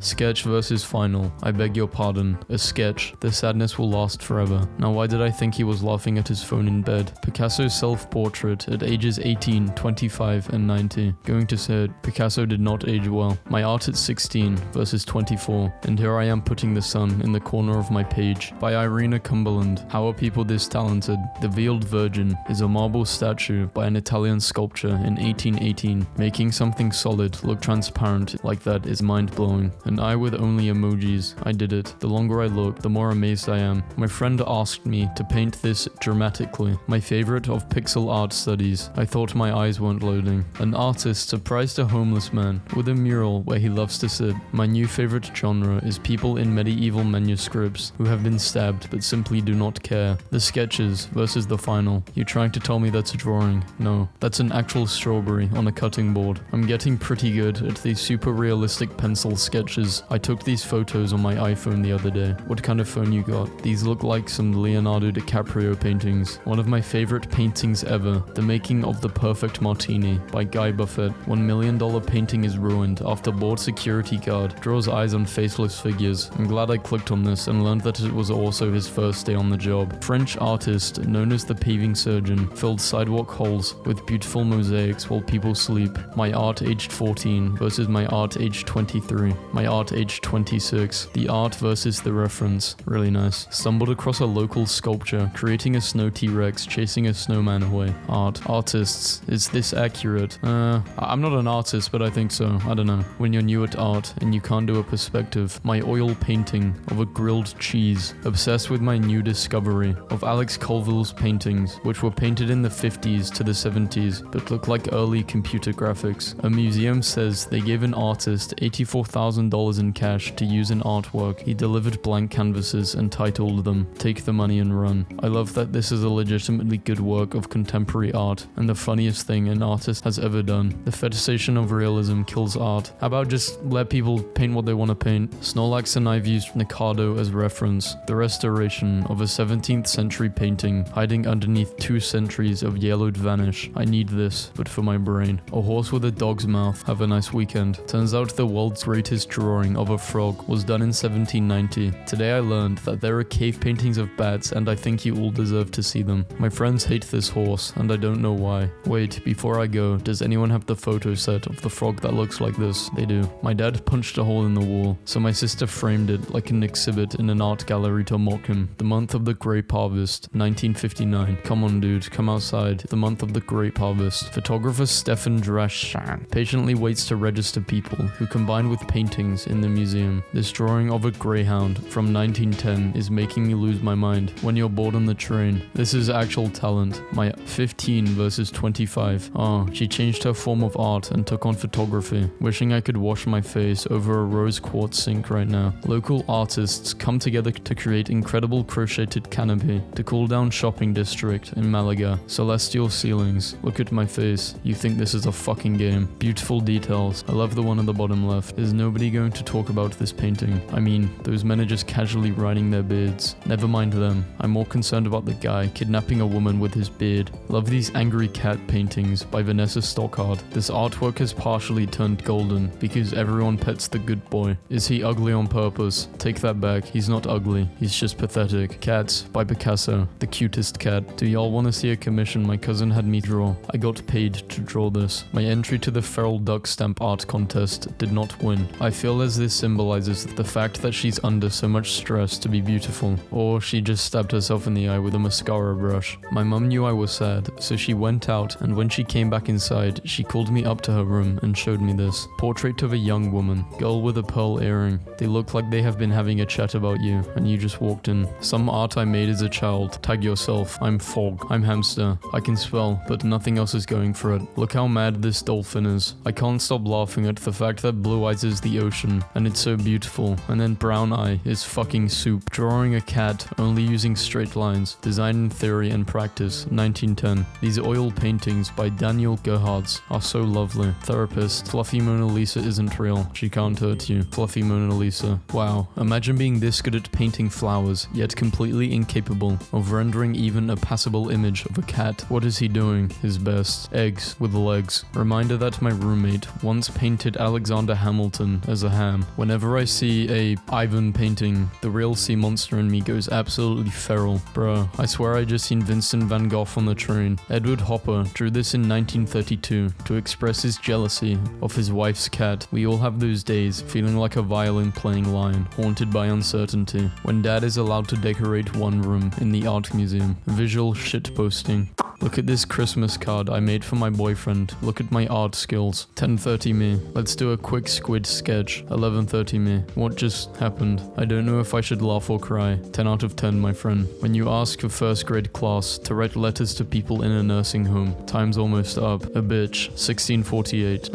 Sketch versus final. I beg your pardon. A sketch. The sadness will last forever. Now why did I think he was laughing at his phone in bed? Picasso's self-portrait at ages 18, 25, and 90. Going to say it, Picasso did not age well. My art at 16 versus 24. And here I am putting the sun in the corner of my page. By Irina Cumberland. How are people this talented? The Veiled Virgin is a marble statue by an Italian sculptor in 1818. Making something solid look transparent like that is mind-blowing. And I with only emojis, I did it. The longer I look, the more amazed I am. My friend asked me to paint this dramatically. My favorite of pixel art studies. I thought my eyes weren't loading. An artist surprised a homeless man with a mural where he loves to sit. My new favorite genre is people in medieval manuscripts who have been stabbed but simply do not care. The sketches versus the final. You trying to tell me that's a drawing? No, that's an actual strawberry on a cutting board. I'm getting pretty good at these super realistic pencil sketches. I took these photos on my iPhone the other day. What kind of phone you got? These look like some Leonardo DiCaprio paintings. One of my favorite paintings ever, The Making of the Perfect Martini by Guy Buffett. $1 million painting is ruined after bored security guard draws eyes on faceless figures. I'm glad I clicked on this and learned that it was also his first day on the job. French artist known as the paving surgeon filled sidewalk holes with beautiful mosaics while people sleep. My art aged 14 versus my art aged 23. My art aged 26. The art versus the reference. Really nice. Stumbled across a local sculpture creating a snow T-Rex chasing a snowman away. Art. Artists. Is this accurate? I'm not an artist, but I think so. I don't know. When you're new at art and you can't do a perspective. My oil painting of a grilled cheese. Obsessed with my new discovery of Alex Colville's paintings, which were painted in the 50s to the 70s, but look like early computer graphics. A museum says they gave an artist $84,000 in cash to use in artwork. He delivered blank canvases and titled them, "Take the money and run." I love that this is a legitimately good work of contemporary art, and the funniest thing an artist has ever done. The fetishization of realism kills art. How about just let people paint what they want to paint? Snorlax and I've used Mikado as reference. The restoration of a 17th century painting hiding underneath 2 centuries of yellowed vanish. I need this, but for my brain. A horse with a dog's mouth. Have a nice weekend. Turns out the world's greatest drawing of a frog was done in 1790. Today I learned that there are cave paintings of bats and I think you all deserve to see them. My friends hate this horse and I don't know why. Wait, before I go, does anyone have the photo set of the frog that looks like this? They do. My dad punched a hole in the wall, so my sister framed it like an exhibit in an art gallery to mock him. The month of the grape harvest, 1959. Come on dude, come outside. The month of the grape harvest. Photographer Stefan Drashan patiently waits to register people who combine with paintings in the museum. This drawing of a greyhound from 1910 is making me lose my mind when you're bored on the train. This is actual talent. My 15 versus 25. Oh, she changed her form of art and took on photography. Wishing I could wash my face over a rose quartz sink right now. Local artists come together to create incredible crocheted canopy to cool down shopping district in Malaga. Celestial ceilings. Look at my face. You think this is a fucking game. Beautiful details. I love the one at the bottom left. Is nobody going to talk about this painting? I mean, those men are just casually riding their beards. Never mind them. I'm more concerned about the guy kidnapping a woman with his beard. Love these angry cat paintings by Vanessa Stockard. This artwork has partially turned golden because everyone pets the good boy. Is he ugly on purpose? Take that back. He's not ugly. He's just pathetic. Cats by Picasso. The cutest cat. Do y'all want to see a commission my cousin had me draw? I got paid to draw this. My entry to the feral duck stamp art contest did not win. I feel as this symbolizes the fact that she's under so much stress to be beautiful, or she just stabbed herself in the eye with a mascara brush. My mum knew I was sad, so she went out, and when she came back inside, she called me up to her room and showed me this. Portrait of a young woman, girl with a pearl earring. They look like they have been having a chat about you, and you just walked in. Some art I made as a child. Tag yourself. I'm fog. I'm hamster. I can spell, but nothing else is going for it. Look how mad this dolphin is. I can't stop laughing at the fact that blue eyes is the ocean, and it's so beautiful, and then brown eye is fucking soup. Drawing a cat only using straight lines. Design in theory and practice, 1910. These oil paintings by Daniel Gerhards are so lovely. Therapist, fluffy Mona Lisa isn't real. She can't hurt you. Fluffy Mona Lisa. Wow, imagine being this good at painting flowers, yet completely incapable of rendering even a passable image of a cat. What is he doing? His best. Eggs with legs. Reminder that my roommate once painted Alexander Hamilton as a ham. Whenever I see a Ivan painting, the real sea monster in me goes absolutely feral. Bruh, I swear I just seen Vincent van Gogh on the train. Edward Hopper drew this in 1932 to express his jealousy of his wife's cat. We all have those days, feeling like a violin-playing lion, haunted by uncertainty, when dad is allowed to decorate one room in the art museum. Visual shitposting. Look at this Christmas card I made for my boyfriend. Look at my art skills. 10:30 me. Let's do a quick squid sketch. 11:30 me. What just happened? I don't know if I should laugh or cry. 10 out of 10, my friend. When you ask a first grade class to write letters to people in a nursing home, time's almost up. A bitch. 16:48.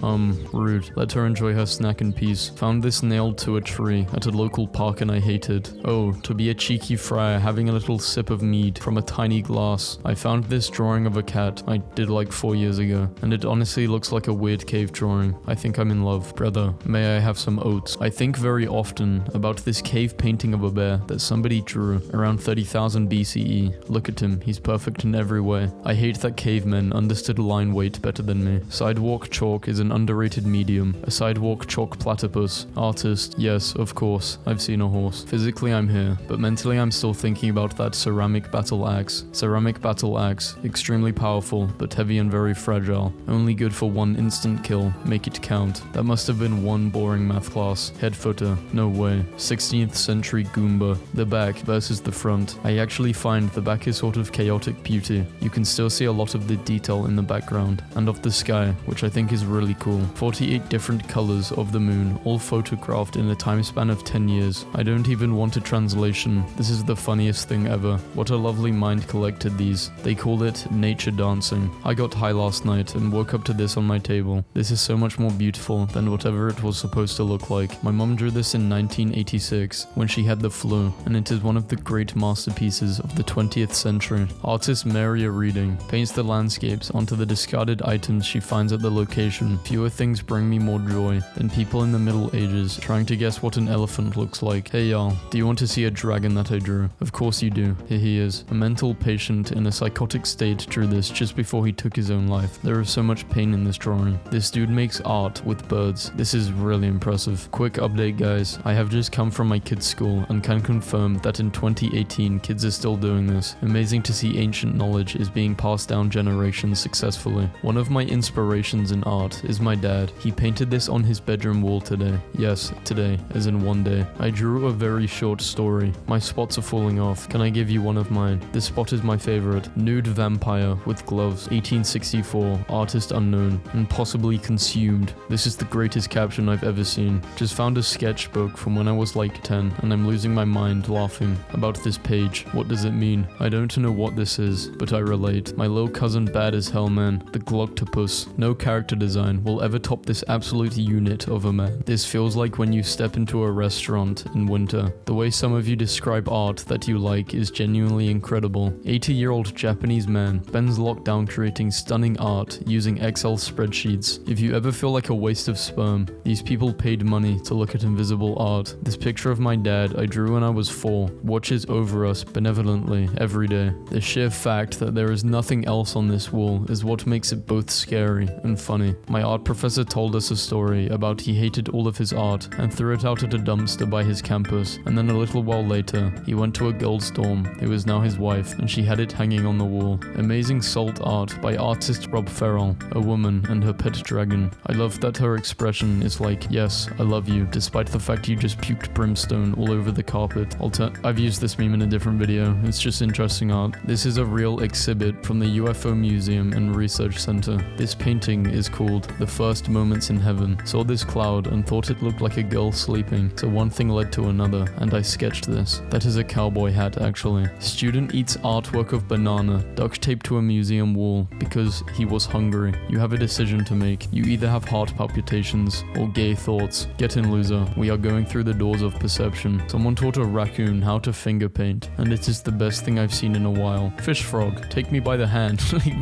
Rude. Let her enjoy her snack in peace. Found this nailed to a tree at a local park and I hate it. Oh, to be a cheeky friar having a little sip of mead from a tiny glass. I found this drawing of a cat I did like 4 years ago, and it honestly looks like a weird cave drawing. I think I'm in love. Brother, may I have some oats? I think very often about this cave painting of a bear that somebody drew around 30,000 BCE. Look at him, he's perfect in every way. I hate that cavemen understood line weight better than me. Sidewalk chalk is an underrated medium. A sidewalk chalk platypus. Artist, yes, of course, I've seen a horse. Physically I'm here, but mentally I'm still thinking about that ceramic battle axe. Ceramic battle axe, extremely powerful, but heavy and very fragile. Only good for one instant kill. Make it count. That must have been one boring math class. Head footer. No way. 16th century Goomba. The back versus the front. I actually find the back is sort of chaotic beauty. You can still see a lot of the detail in the background, and of the sky, which I think is really cool. 48 different colors of the moon, all photographed in a time span of 10 years. I don't even want a translation. This is the funniest thing ever. What a lovely mind collected these. They call it nature dancing. I got high last night and woke up to this on my table. This is so much more beautiful than whatever it was supposed to look like. My mom drew this in 1986 when she had the flu, and it is one of the great masterpieces of the 20th century. Artist Maria Reading paints the landscapes onto the discarded items she finds at the location. Fewer things bring me more joy than people in the Middle Ages trying to guess what an elephant looks like. Hey y'all, do you want to see a dragon that I drew? Of course you do. Here he is. A mental patient in a psychotic state drew this just before he took his own life. There is so much pain in this drawing. This dude makes art with birds. This is really impressive. Quick update guys, I have just come from my kids' school and can confirm that in 2018 kids are still doing this. Amazing to see ancient knowledge is being passed down generations successfully. One of my inspirations in art is my dad. He painted this on his bedroom wall today. Yes, today, as in one day. I drew a very short story. My spots are falling off. Can I give you one of mine? This spot is my favorite. Nude vampire with gloves, 1864, artist unknown, and possibly consumed. This is the greatest caption I've ever seen. Just found a sketchbook from when I was like 10, and I'm losing my mind laughing about this page. What does it mean? I don't know what this is, but I relate. My little cousin bad as hell, man. The Gloctopus. No character design will ever top this absolute unit of a man. This feels like when you step into a restaurant in winter. The way some of you describe art that you like is genuinely incredible. 80-year-old Japanese man spends lockdown creating stunning art using Excel spreadsheets. If you ever feel like a waste of sperm, these people paid money to look at invisible art. This picture of my dad I drew when I was 4 watches over us benevolently every day. The sheer fact that there is nothing else on this wall is what makes it both scary and funny. My art professor told us a story about he hated all of his art and threw it out at a dumpster by his campus, and then a little while later he went to a girl's dorm who is now his wife, and she had it hanging on the wall. Amazing salt art by artist Rob Ferrell, a woman and her pet dragon. I love that her expression is like, yes, I love you, despite the fact you just puked brimstone all over the carpet. I've used this meme in a different video. It's just interesting art. This is a real exhibit from the UFO Museum and Research Center. This painting is called The First Moments in Heaven. Saw this cloud and thought it looked like a girl sleeping, so one thing led to another, and I sketched this. That is a cowboy hat actually. Student eats artwork of banana, duct taped to a museum wall because he was hungry. You have a decision to make. You either have heart palpitations or gay thoughts. Get in, loser. We are going through the doors of perception. Someone taught a raccoon how to finger paint, and it is the best thing I've seen in a while. Fish frog, take me by the hand.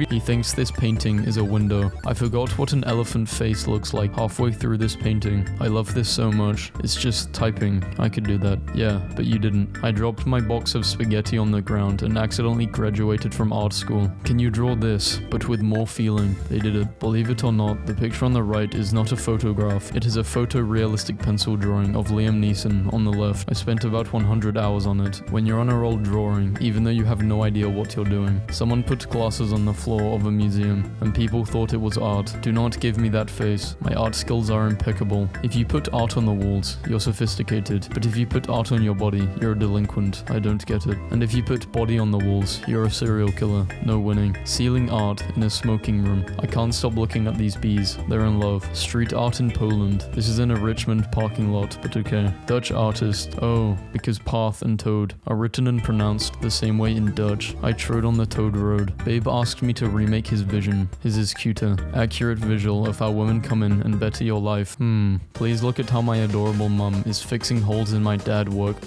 He thinks this painting is a window. I forgot what an elephant face looks like halfway through this painting. I love this so much. It's just typing. I could do that. Yeah, but you didn't. I dropped my box of spaghetti on the ground and accidentally graduated from art school. cool. Can you draw this, but with more feeling? They did it. Believe it or not, the picture on the right is not a photograph. It is a photorealistic pencil drawing of Liam Neeson on the left. I spent about 100 hours on it. When you're on a roll drawing, even though you have no idea what you're doing. Someone put glasses on the floor of a museum, and people thought it was art. Do not give me that face. My art skills are impeccable. If you put art on the walls, you're sophisticated. But if you put art on your body, you're a delinquent. I don't get it. And if you put body on the walls, you're a serial killer. No winning. Ceiling art in a smoking room. I can't stop looking at these bees. They're in love. Street art in Poland. This is in a Richmond parking lot, but okay. Dutch artist. Oh, because path and toad are written and pronounced the same way in Dutch. I trode on the toad road. Babe asked me to remake his vision. His is cuter. Accurate visual of how women come in and better your life. Please look at how my adorable mum is fixing holes in my dad work.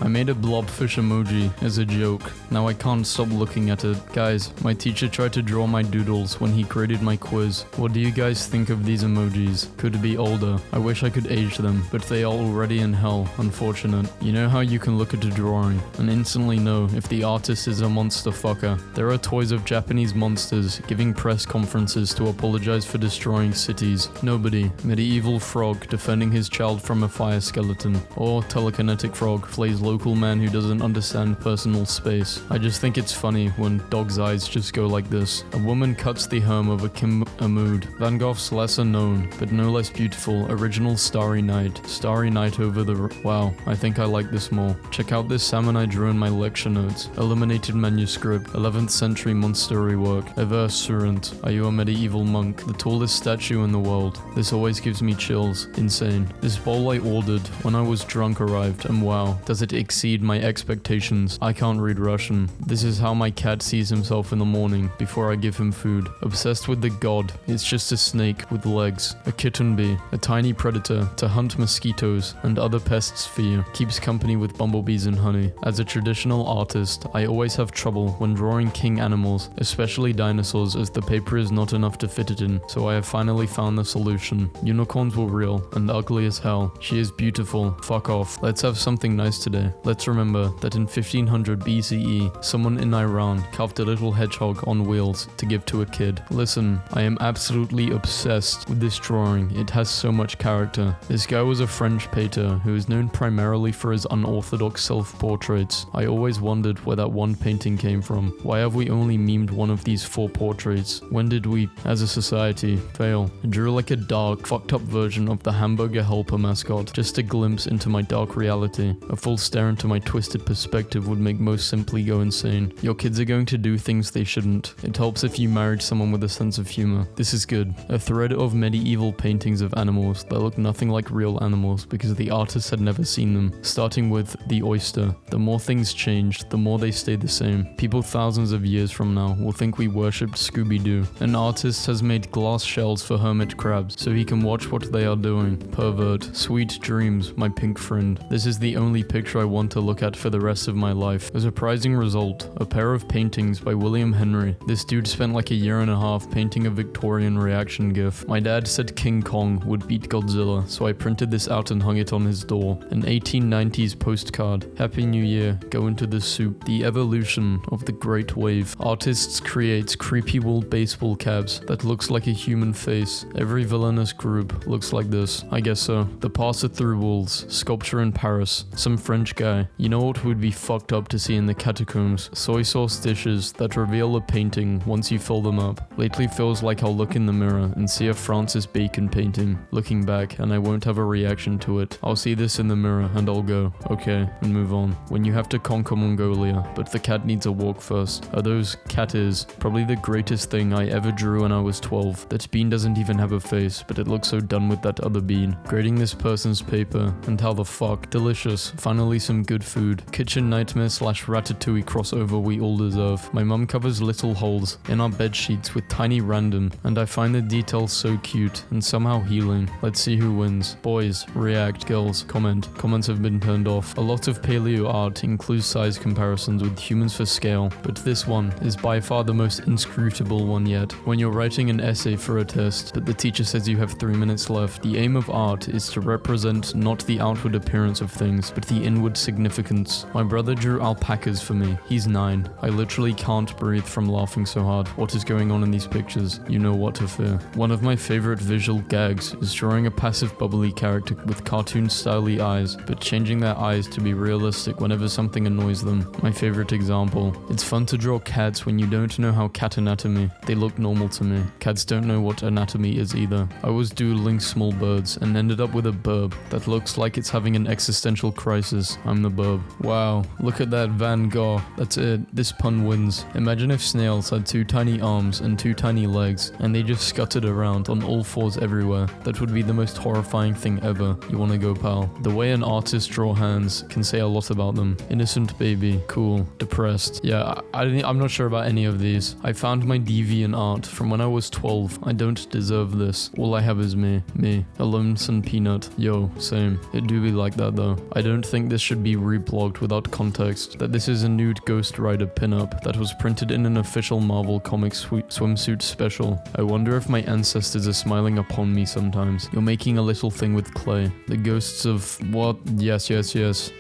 I made a blobfish emoji as a joke. Now I can't stop looking at it. Guys, my teacher tried to draw my doodles when he graded my quiz. What do you guys think of these emojis? Could be older. I wish I could age them, but they are already in hell. Unfortunate. You know how you can look at a drawing and instantly know if the artist is a monster fucker. There are toys of Japanese monsters giving press conferences to apologize for destroying cities. Nobody. Medieval frog defending his child from a fire skeleton. Or telekinetic frog flays local man who doesn't understand personal space. I just think it's funny when dog's eyes just go like this. A woman cuts the hem of a Kim Ahmood. Van Gogh's lesser known, but no less beautiful, original Starry Night. Starry Night over the... Wow, I think I like this more. Check out this salmon I drew in my lecture notes. Illuminated manuscript, 11th century monstery work. Ever Surrent. Are you a medieval monk? The tallest statue in the world. This always gives me chills. Insane. This bowl I ordered when I was drunk arrived, and wow, does it exceed my expectations. I can't read Russian. This is how my cat sees himself in the morning before I give him food. Obsessed with the god. It's just a snake with legs. A kitten bee. A tiny predator to hunt mosquitoes and other pests for you. Keeps company with bumblebees and honey. As a traditional artist, I always have trouble when drawing king animals, especially dinosaurs, as the paper is not enough to fit it in. So I have finally found the solution. Unicorns were real and ugly as hell. She is beautiful. Fuck off. Let's have something nice today. Let's remember that in 1500 BCE, someone in Iran carved a little hedgehog on wheels to give to a kid. Listen, I am absolutely obsessed with this drawing. It has so much character. This guy was a French painter who is known primarily for his unorthodox self-portraits. I always wondered where that one painting came from. Why have we only memed one of these 4 portraits? When did we, as a society, fail? I drew like a dark, fucked up version of the hamburger helper mascot. Just a glimpse into my dark reality. A full stare into my twisted perspective would make most simply go insane. Your kids are going to do things they shouldn't. It helps if you married someone with a sense of humor. This is good. A thread of medieval paintings of animals that look nothing like real animals because the artist had never seen them. Starting with the oyster. The more things change, the more they stay the same. People thousands of years from now will think we worshipped Scooby-Doo. An artist has made glass shells for hermit crabs so he can watch what they are doing. Pervert. Sweet dreams, my pink friend. This is the only picture I want to look at for the rest of my life. A surprising result, a pair of paintings by William Henry. This dude spent like a year and a half painting a Victorian reaction gif. My dad said King Kong would beat Godzilla, so I printed this out and hung it on his door. An 1890s postcard. Happy New Year, go into the soup. The evolution of the Great Wave. Artists creates creepy wool baseball caps that looks like a human face. Every villainous group looks like this. I guess so. The Passer Through Walls. Sculpture in Paris. Some French guy. You know what would be fucked up to see in the catacombs? Soy sauce dishes that reveal a painting once you fill them up. Lately feels like I'll look in the mirror and see a Francis Bacon painting. Looking back, and I won't have a reaction to it. I'll see this in the mirror and I'll go, okay, and move on. When you have to conquer Mongolia, but the cat needs a walk first. Are those cat is probably the greatest thing I ever drew when I was 12. That bean doesn't even have a face, but it looks so done with that other bean. Grading this person's paper, and how the fuck. Delicious. Finally some good food. Kitchen nightmare / ratatouille crossover we all deserve. My mum covers little holes in our bed sheets with tiny random, and I find the details so cute and somehow healing. Let's see who wins. Boys, react. Girls, comment. Comments have been turned off. A lot of paleo art includes size comparisons with humans for scale, but this one is by far the most inscrutable one yet. When you're writing an essay for a test, but the teacher says you have 3 minutes left, the aim of art is to represent not the outward appearance of things, but the inward Hollywood significance. My brother drew alpacas for me. He's 9. I literally can't breathe from laughing so hard. What is going on in these pictures? You know what to fear. One of my favorite visual gags is drawing a passive bubbly character with cartoon-style eyes, but changing their eyes to be realistic whenever something annoys them. My favorite example. It's fun to draw cats when you don't know how cat anatomy. They look normal to me. Cats don't know what anatomy is either. I was doodling small birds and ended up with a burb that looks like it's having an existential crisis. I'm the burb. Wow, look at that Van Gogh. That's it. This pun wins. Imagine if snails had 2 tiny arms and 2 tiny legs, and they just scuttered around on all 4s everywhere. That would be the most horrifying thing ever. You wanna go, pal? The way an artist draw hands can say a lot about them. Innocent baby, cool, depressed. Yeah, I'm not sure about any of these. I found my deviant art from when I was 12. I don't deserve this. All I have is me. A lonesome peanut. Yo, same. It do be like that though. I don't think this should be reblogged without context. That this is a nude Ghost Rider pinup that was printed in an official Marvel Comics swimsuit special. I wonder if my ancestors are smiling upon me sometimes. You're making a little thing with clay. The ghosts of what? Yes.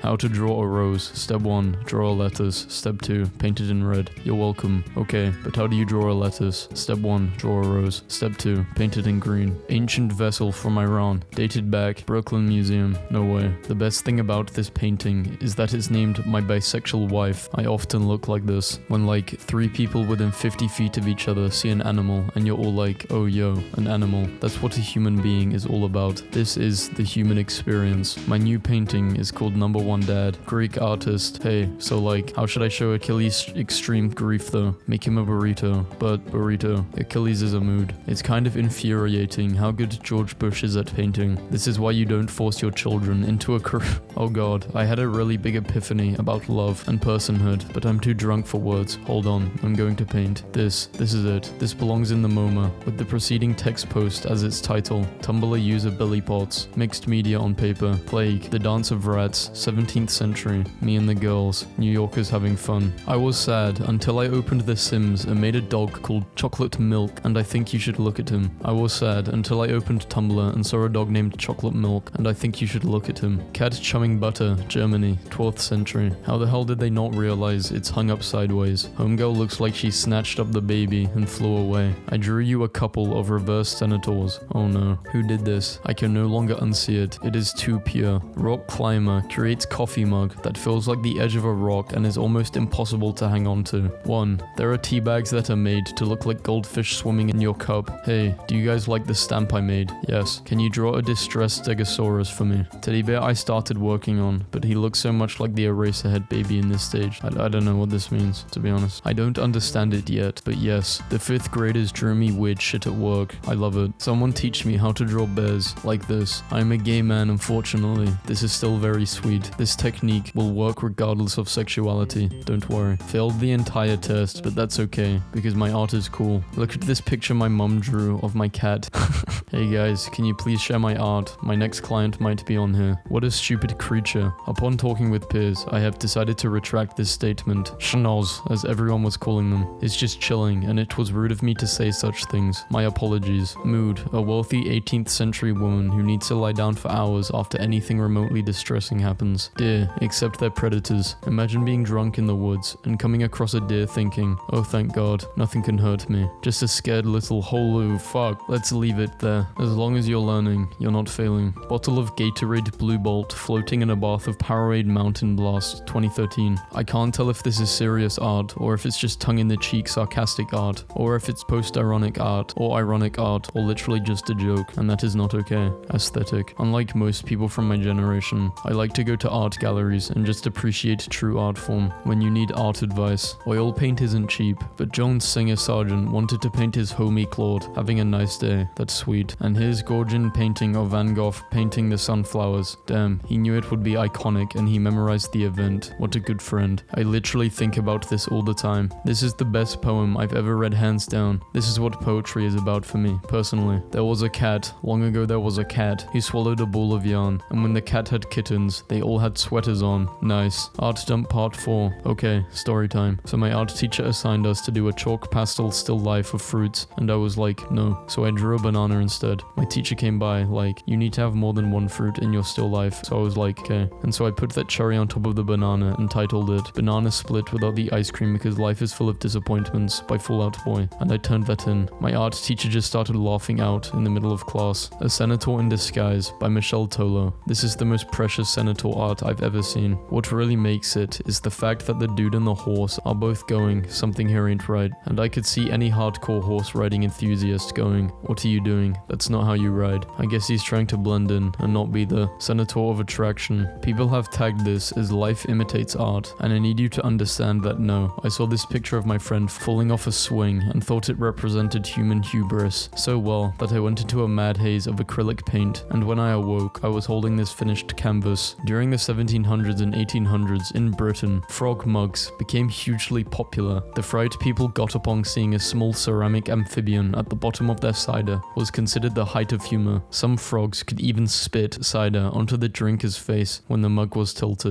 How to draw a rose. Step 1, draw a lettuce. Step 2, paint it in red. You're welcome. Okay, but how do you draw a lettuce? Step 1, draw a rose. Step 2, paint it in green. Ancient vessel from Iran. Dated back, Brooklyn Museum. No way. The best thing about this painting is that it's named My Bisexual Wife. I often look like this when like 3 people within 50 feet of each other see an animal and you're all like, oh yo, an animal. That's what a human being is all about. This is the human experience. My new painting is called Number 1 Dad. Greek artist. Hey, so like, how should I show Achilles extreme grief though? Make him a burrito. But burrito. Achilles is a mood. It's kind of infuriating how good George Bush is at painting. This is why you don't force your children into a career. Oh god, I had a really big epiphany about love and personhood, but I'm too drunk for words. Hold on, I'm going to paint. This is it. This belongs in the MoMA, with the preceding text post as its title. Tumblr user Billy Potts. Mixed media on paper. Plague. The Dance of Rats. 17th century. Me and the girls. New Yorkers having fun. I was sad until I opened The Sims and made a dog called Chocolate Milk, and I think you should look at him. I was sad until I opened Tumblr and saw a dog named Chocolate Milk, and I think you should look at him. Cat chumming butter. Germany. 12th century. How the hell did they not realize it's hung up sideways? Homegirl looks like she snatched up the baby and flew away. I drew you a couple of reverse senators. Oh no. Who did this? I can no longer unsee it. It is too pure. Rock climber creates coffee mug that feels like the edge of a rock and is almost impossible to hang on to. 1. There are tea bags that are made to look like goldfish swimming in your cup. Hey, do you guys like the stamp I made? Yes. Can you draw a distressed stegosaurus for me? Teddy bear I started working on, but he looks so much like the Eraserhead baby in this stage. I don't know what this means, to be honest. I don't understand it yet, but yes, the 5th graders drew me weird shit at work. I love it. Someone teach me how to draw bears like this. I'm a gay man, unfortunately. This is still very sweet. This technique will work regardless of sexuality. Don't worry. Failed the entire test, but that's okay, because my art is cool. Look at this picture my mum drew of my cat. Hey guys, can you please share my art? My next client might be on here. What a stupid creature. Upon talking with peers, I have decided to retract this statement. Schnoz, as everyone was calling them, is just chilling, and it was rude of me to say such things. My apologies. Mood, a wealthy 18th century woman who needs to lie down for hours after anything remotely distressing happens. Deer, except they're predators. Imagine being drunk in the woods and coming across a deer thinking, oh thank god, nothing can hurt me. Just a scared little holu, fuck. Let's leave it there. As long as you're learning, you're not failing. Bottle of Gatorade Blue Bolt floating in a bath of Powerade Mountain Blast 2013. I can't tell if this is serious art, or if it's just tongue-in-the-cheek sarcastic art, or if it's post-ironic art, or ironic art, or literally just a joke, and that is not okay. Aesthetic. Unlike most people from my generation, I like to go to art galleries and just appreciate true art form. When you need art advice, oil paint isn't cheap, but Jones Singer Sargent wanted to paint his homie Claude having a nice day. That's sweet. And his gorgeous painting of Van Gogh painting the sunflowers. Damn, he knew it would be iconic and he memorized the event. What a good friend. I literally think about this all the time. This is the best poem I've ever read hands down. This is what poetry is about for me, personally. There was a cat. Long ago there was a cat. He swallowed a ball of yarn. And when the cat had kittens, they all had sweaters on. Nice. Art dump part 4. Okay, story time. So my art teacher assigned us to do a chalk pastel still life of fruits. And I was like, no. So I drew a banana instead. My teacher came by, like, you need to have more than one fruit in your still life. So I was like, okay. And So I put that cherry on top of the banana and titled it Banana Split Without the Ice Cream Because Life is Full of Disappointments by Full Out Boy, and I turned that in. My art teacher just started laughing out in the middle of class. A Senator in Disguise by Michelle Tolo. This is the most precious Senator art I've ever seen. What really makes it is the fact that the dude and the horse are both going, something here ain't right. And I could see any hardcore horse riding enthusiast going, what are you doing? That's not how you ride. I guess he's trying to blend in and not be the Senator of attraction. People have tagged this as life imitates art, and I need you to understand that no. I saw this picture of my friend falling off a swing and thought it represented human hubris so well that I went into a mad haze of acrylic paint, and when I awoke, I was holding this finished canvas. During the 1700s and 1800s in Britain, frog mugs became hugely popular. The fright people got upon seeing a small ceramic amphibian at the bottom of their cider was considered the height of humor. Some frogs could even spit cider onto the drinker's face when the mug was tilted.